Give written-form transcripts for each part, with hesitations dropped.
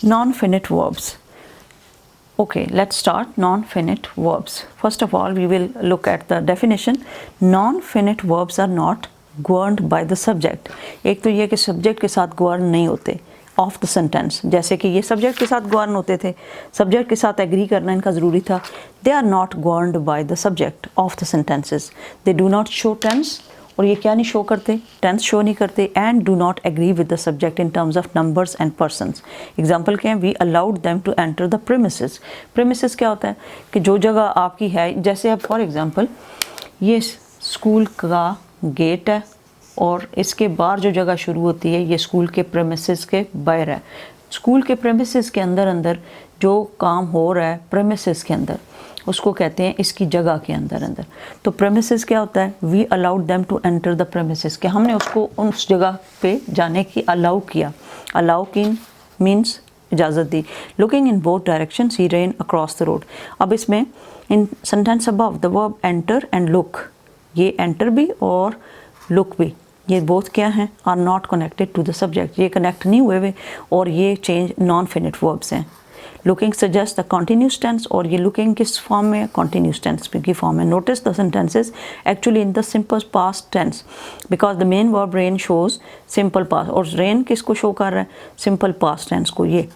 Non-finite verbs. Okay, let's start non-finite verbs. First of all, we will look at the definition. Non-finite verbs are not governed by the subject. एक तो ये कि subject के साथ govern नहीं होते of the sentence, जैसे कि ये subject के साथ govern होते थे, subject के साथ agree करना इनका ज़रूरी था. They are not governed by the subject of the sentences. They do not show tense. और ये क्या नहीं शो करते, टेंस शो नहीं करते. And do not agree with the subject in terms of numbers and persons. Example क्या है, we allowed them to enter the premises. Premises क्या होता है कि जो जगह आपकी है, जैसे अब फॉर एग्जांपल ये स्कूल का गेट है और इसके बाहर जो जगह शुरू होती है ये स्कूल के प्रीमिसेस के बाहर है. स्कूल के प्रीमिसेस के अंदर अंदर जो काम हो रहा है प्रीमिसेस के अंदर, उसको कहते हैं इसकी जगह के अंदर अंदर. तो प्रेमिसेस क्या होता है, we allowed them to enter the premises, कि हमने उसको उस जगह पे जाने की अलाउ किया. अलाउ की मीन्स इजाज़त दी. Looking in both directions he ran across the road. अब इसमें in sentence above the verb enter and look, ये एंटर भी और लुक भी, ये बोथ क्या हैं, are not connected to the subject. ये कनेक्ट नहीं हुए और ये चेंज नॉन फिनिट वर्ब्स हैं. Looking suggest the continuous tense, और ये लुकिंग किस फॉर्म में, कंटिन्यूस टेंस की फॉर्म में. Notice the sentences actually in the simple past tense because the main verb rain shows simple past. और rain किसको show कर रहा है, सिंपल पास्ट टेंस को. ये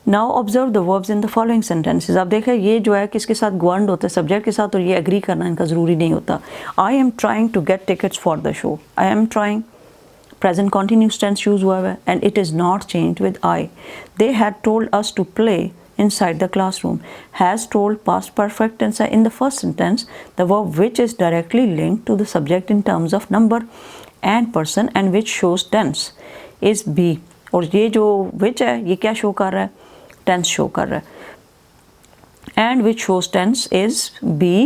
now observe the verbs in the following sentences. अब देखें ये जो है किसके साथ गवर्नड होता है, सब्जेक्ट के साथ, और ये एग्री करना इनका ज़रूरी नहीं होता. I am trying to get tickets for the show. I am trying present continuous tense use हुआ है and it is not changed with I. They had told us to play inside the classroom. Has told past perfect tense. In the first sentence the verb which is directly linked to the subject in terms of number and person and which shows tense is be. और ये जो which है ये क्या show कर रहा है, tense show कर रहा है. And which shows tense is be.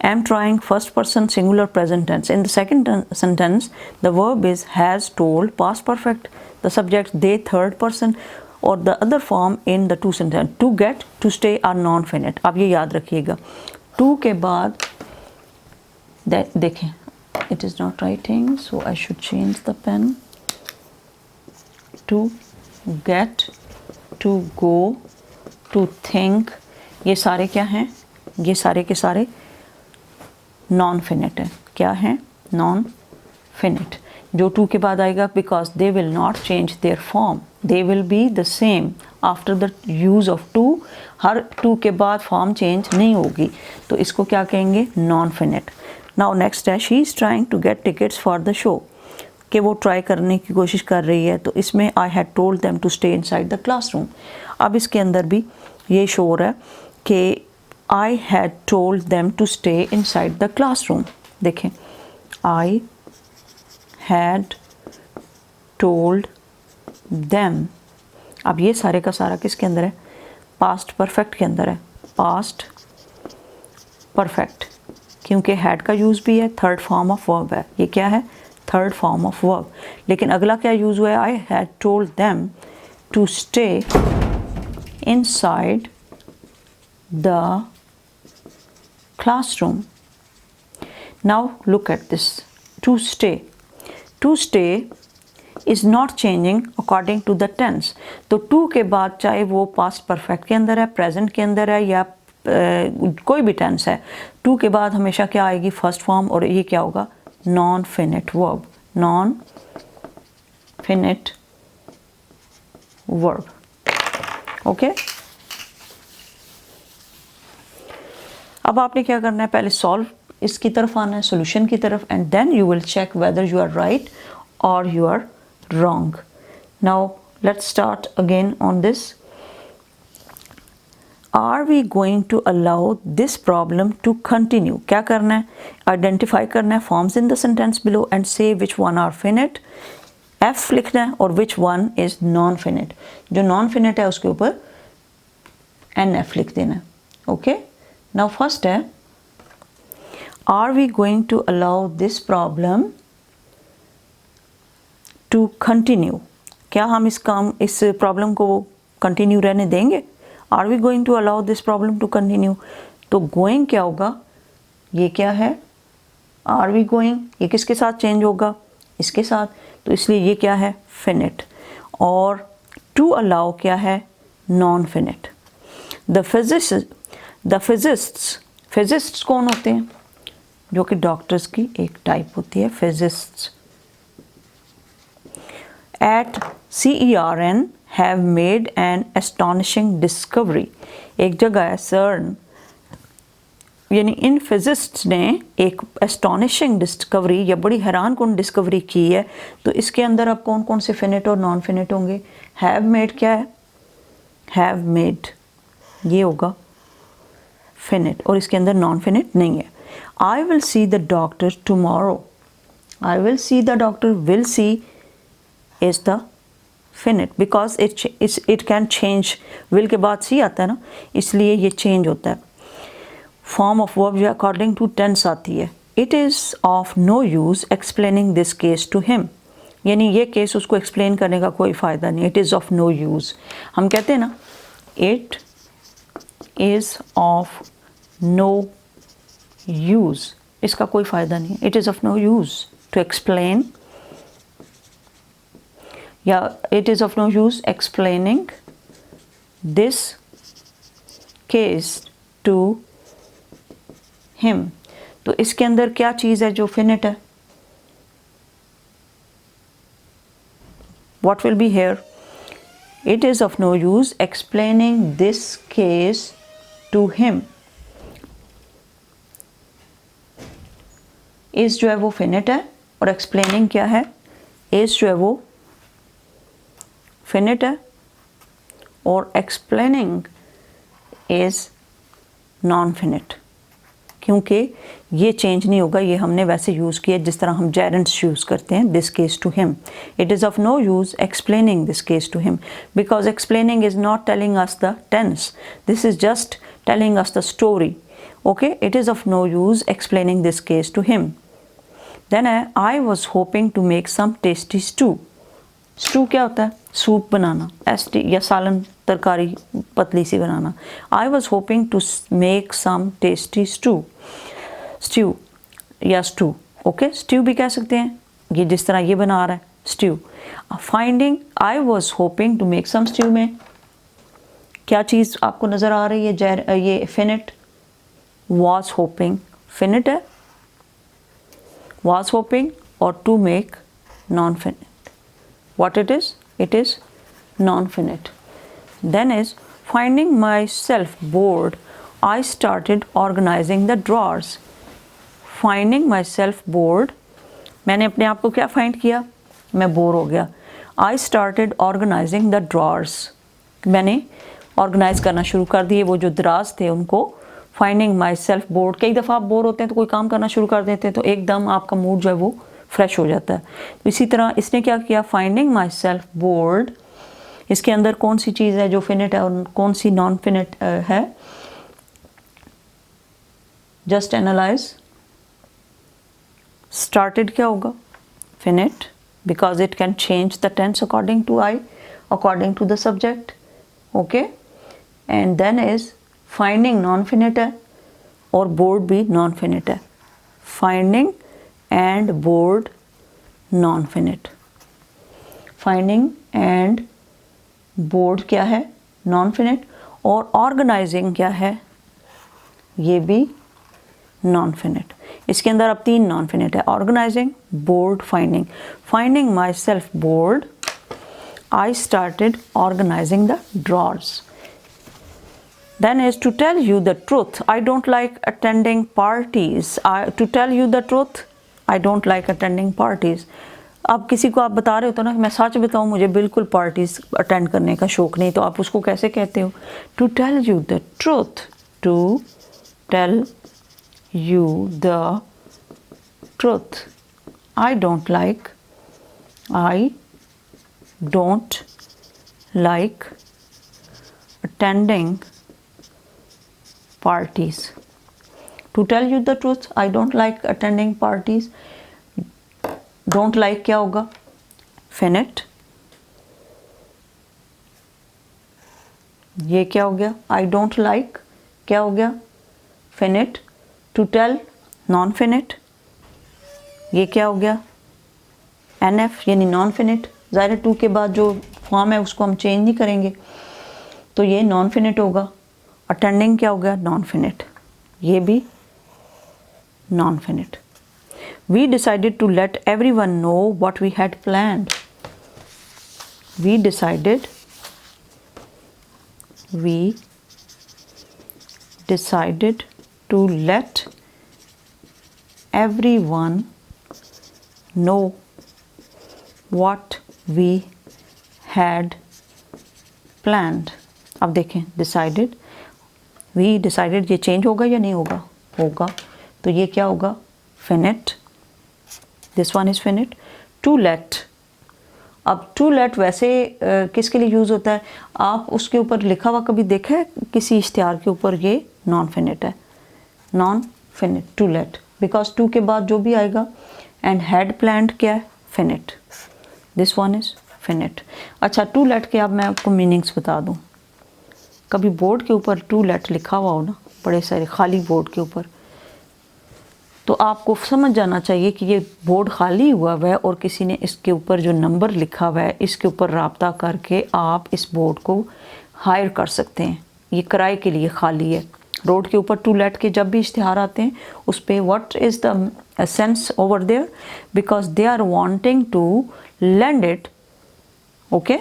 Am trying first person singular present tense. In the second sentence the verb is has told past perfect, the subject they third person, or the other form in the two sentence. To get, to stay are non finite. अब ये याद रखिएगा. to के बाद देखें it is not writing so I should change the pen. to get, to go, to think, ये सारे क्या हैं, ये सारे के सारे नॉन फिनिट है. क्या है, नॉन फिनिट. जो टू के बाद आएगा because they will not change their form, they will be the same after the use of to. हर टू के बाद फॉर्म चेंज नहीं होगी, तो इसको क्या कहेंगे, नॉन फिनिट. नाउ नेक्स्ट है she is trying to get tickets for the show, कि वो ट्राई करने की कोशिश कर रही है. तो इसमें I had told them to stay inside the classroom. अब इसके अंदर भी ये शो हो रहा है कि I had told them to stay inside the classroom. देखें, I had told them. अब ये सारे का सारा किसके अंदर है, पास्ट परफेक्ट के अंदर है. पास्ट परफेक्ट, क्योंकि had का यूज़ भी है, थर्ड फॉर्म ऑफ वर्ब है. ये क्या है, थर्ड फॉर्म ऑफ वर्ब. लेकिन अगला क्या यूज़ हुआ है, I had told them to stay inside the classroom. Now look at this. To stay. To stay is not changing according to the tense. तो to के बाद चाहे वो past perfect के अंदर है, present के अंदर है, या कोई भी tense है, to के बाद हमेशा क्या आएगी, first form. और ये क्या होगा, non finite verb. non finite verb. okay. अब आपने क्या करना है, पहले सॉल्व इसकी तरफ आना है, सॉल्यूशन की तरफ, and then you will check whether you are right और you are wrong. Now let's start again on this. Are we going to allow this problem to continue. क्या करना है, आइडेंटिफाई करना है forms in the sentence below and say which one are finite. F लिखना है और which one is non finite. जो non finite है उसके ऊपर एन एफ लिख देना है. ओके. Now first है, are we going to allow this problem to continue. क्या हम इस प्रॉब्लम को कंटिन्यू रहने देंगे. Are we going to allow this problem to continue. तो going क्या होगा, ये क्या है, are we going, ये किसके साथ चेंज होगा, इसके साथ. तो इसलिए ये क्या है, finite. और टू अलाउ क्या है, नॉन फिनिट। द फिजिस्ट्स कौन होते हैं, जो कि डॉक्टर्स की एक टाइप होती है, physicists. At CERN have made an astonishing discovery. एक जगह है CERN, यानी इन फिजिस्ट्स ने एक एस्टॉनिशिंग डिस्कवरी या बड़ी हैरान कौन डिस्कवरी की है। तो इसके अंदर अब कौन कौन से फिनिट और नॉन फिनिट होंगे। हैव मेड क्या है, हैव मेड ये होगा फिनिट, और इसके अंदर नॉन फिनिट नहीं है। I will see the doctor tomorrow, I will see the doctor, will see is the finite because it can change. Will के बाद सी आता है ना, इसलिए ये चेंज होता है। फॉर्म ऑफ वर्ब जो अकॉर्डिंग टू टेंस आती है। It is of no use explaining this case to him, यानी ये केस उसको एक्सप्लेन करने का कोई फ़ायदा नहीं। It is of no use, हम कहते हैं ना it is of no use, इसका कोई फ़ायदा नहीं। It is of no use to explain, या it is of no use explaining this case to him. तो इसके अंदर क्या चीज़ है जो फिनिट है, what will be here, it is of no use explaining this case to him। is जो है वो फिनिट है और explaining क्या है, is जो है वो फिनिट है और explaining is नॉन फिनिट, क्योंकि ये चेंज नहीं होगा। ये हमने वैसे यूज़ किया जिस तरह हम जेरेंट्स यूज़ करते हैं, this case to him. It is of no use explaining this case to him because explaining is not telling us the tense, this is just telling us the story. Okay, it is of no use explaining this case to him. Then I was hoping to make some tasty stew. Stew क्या होता है, soup बनाना, या सालन तरकारी पतली सी बनाना। I was hoping to make some tasty stew, stew या स्टू। ओके, स्ट्यू भी कह सकते हैं, ये जिस तरह ये बना रहा है stew. Finding I was hoping to make some stew में क्या चीज़ आपको नज़र आ रही है, ये फिनिट, वॉज होपिंग फिनिट है, वॉज होपिंग, और to make non finite. What it is? It is non-finite. Then is finding myself bored, I started organizing the drawers. Finding myself bored, मैंने अपने आप को क्या फाइंड किया, मैं बोर हो गया। I started organizing the drawers, मैंने ऑर्गेनाइज करना शुरू कर दिए वो जो दराज थे उनको। Finding myself bored, कई दफ़ा आप बोर होते हैं तो कोई काम करना शुरू कर देते हैं तो एकदम आपका मूड जो है वो फ्रेश हो जाता है। तो इसी तरह इसने क्या किया, फाइंडिंग माई सेल्फ बोर्ड, इसके अंदर कौन सी चीज़ है जो फिनिट है और कौन सी नॉन फिनिट है, जस्ट एनालाइज। स्टार्टेड क्या होगा, finite, because it can change the tense according to I, according to the subject. Okay, and then is finding non finite है और बोर्ड भी नॉन फिनिट है। Finding and bored non finite, finding and bored क्या है, non finite, और organising क्या है, ये भी नॉन फिनिट। इसके अंदर अब 3 नॉन फिनिट है, organising, bored, finding. Finding myself bored, I started organising the drawers. Then is to tell you the truth, I don't like attending parties. To tell you the truth, I don't like attending parties. अब किसी को आप बता रहे हो तो ना, मैं सच बताऊँ मुझे बिल्कुल पार्टीज अटेंड करने का शौक नहीं, तो आप उसको कैसे कहते हो, to tell you the truth, to tell you the truth. I don't like attending parties. To tell you the truth, I don't like attending parties. Don't like क्या होगा, फिनिट। ये क्या हो गया, I don't like क्या हो गया, finite. To tell non finite, ये क्या हो गया, NF यानी नॉन फिनिट। ज़ाहिर 2 के बाद जो फॉर्म है उसको हम चेंज नहीं करेंगे, तो ये नॉन फिनिट होगा। अटेंडिंग क्या हो गया? Non finite. ये भी non finite. We decided to let everyone know what we had planned. We decided to let everyone know what we had planned. अब देखें, decided, we decided, ये चेंज होगा या नहीं होगा? होगा, तो ये क्या होगा? Finite. This one is finite. To let, अब टू लेट वैसे किसके लिए यूज़ होता है? आप उसके ऊपर लिखा हुआ कभी देखा है किसी इश्तिहार के ऊपर? ये नॉन फिनिट है, non finite, to let, because to के बाद जो भी आएगा। एंड हैड प्लान्ड क्या है? Finite. This one is finite. अच्छा, टू लेट के अब मैं आपको मीनिंग्स बता दूँ। कभी बोर्ड के ऊपर टू लेट लिखा हुआ हो ना, बड़े सारे खाली बोर्ड के ऊपर, तो आपको समझ जाना चाहिए कि ये बोर्ड खाली हुआ हुआ है और किसी ने इसके ऊपर जो नंबर लिखा हुआ है इसके ऊपर राब्ता करके आप इस बोर्ड को हायर कर सकते हैं। ये किराए के लिए खाली है। रोड के ऊपर टू लेट के जब भी इश्तिहार आते हैं उस पर what is the sense over there? Because they are wanting to lend it, okay,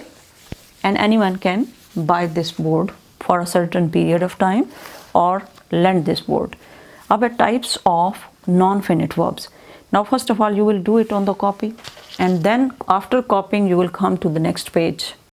and anyone can buy this board for a certain period of time or lend this board. Now, types of non-finite verbs. Now, first of all, you will do it on the copy, and then after copying, you will come to the next page.